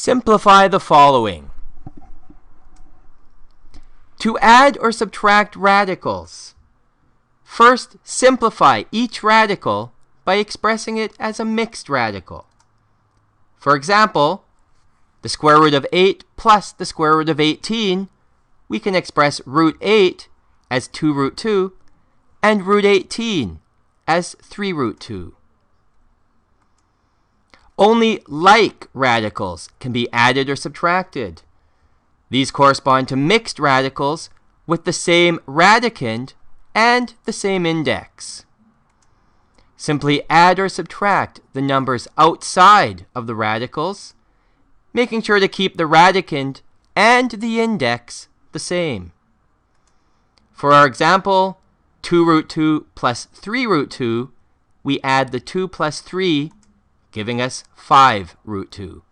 Simplify the following. To add or subtract radicals, first simplify each radical by expressing it as a mixed radical. For example, the square root of 8 plus the square root of 18, we can express root 8 as 2 root 2 and root 18 as 3 root 2. Only like radicals can be added or subtracted. These correspond to mixed radicals with the same radicand and the same index. Simply add or subtract the numbers outside of the radicals, making sure to keep the radicand and the index the same. For our example, 2 root 2 plus 3 root 2, we add the 2 plus 3, giving us 5 root 2.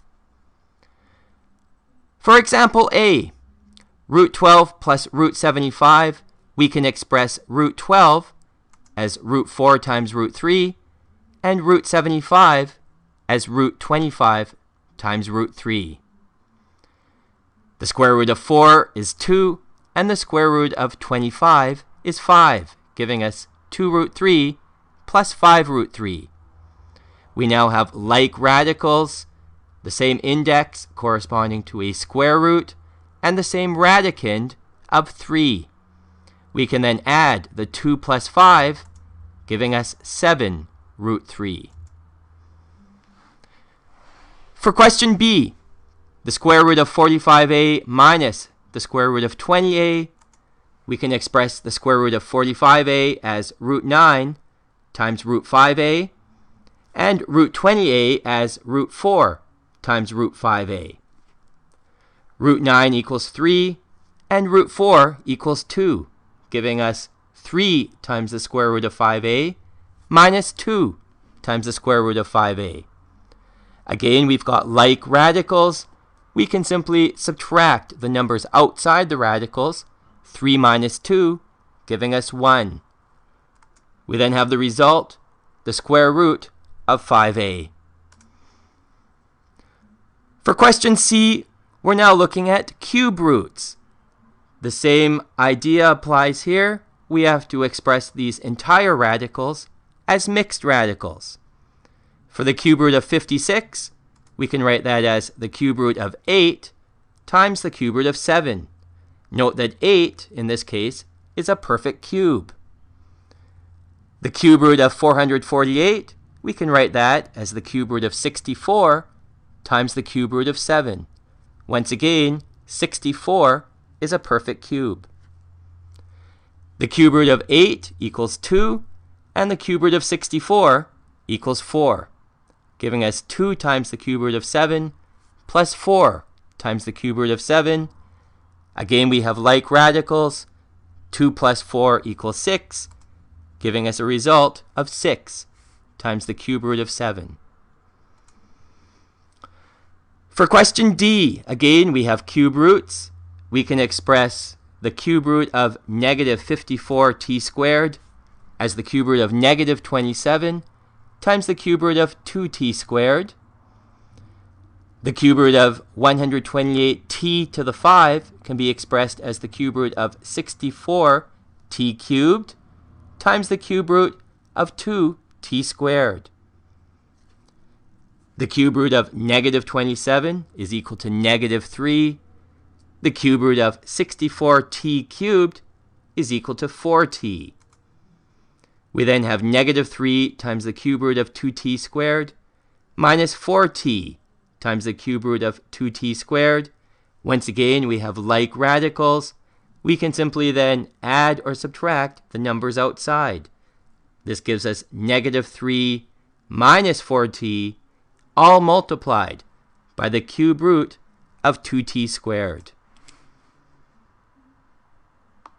For example A, root 12 plus root 75, we can express root 12 as root 4 times root 3, and root 75 as root 25 times root 3. The square root of 4 is 2, and the square root of 25 is 5, giving us 2 root 3 plus 5 root 3. We now have like radicals, the same index corresponding to a square root, and the same radicand of 3. We can then add the 2 plus 5, giving us 7 root 3. For question B, the square root of 45a minus the square root of 20a, we can express the square root of 45a as root 9 times root 5a, and root 20a as root 4 times root 5a. Root 9 equals 3, and root 4 equals 2, giving us 3 times the square root of 5a minus 2 times the square root of 5a. Again, we've got like radicals. We can simply subtract the numbers outside the radicals, 3 minus 2, giving us 1. We then have the result, the square root of 5a. For question C, we're now looking at cube roots. The same idea applies here. We have to express these entire radicals as mixed radicals. For the cube root of 56, we can write that as the cube root of 8 times the cube root of 7. Note that 8, in this case, is a perfect cube. The cube root of 448, we can write that as the cube root of 64 times the cube root of 7. Once again, 64 is a perfect cube. The cube root of 8 equals 2, and the cube root of 64 equals 4, giving us 2 times the cube root of 7 plus 4 times the cube root of 7. Again, we have like radicals. 2 plus 4 equals 6, giving us a result of 6 times the cube root of 7. For question D, again, we have cube roots. We can express the cube root of negative 54t squared as the cube root of negative 27 times the cube root of 2t squared. The cube root of 128t to the 5 can be expressed as the cube root of 64t cubed times the cube root of 2t squared. The cube root of negative 27 is equal to negative 3. The cube root of 64t cubed is equal to 4t. We then have negative 3 times the cube root of 2t squared minus 4t times the cube root of 2t squared. Once again, we have like radicals. We can simply then add or subtract the numbers outside. This gives us negative 3 minus 4t, all multiplied by the cube root of 2t squared.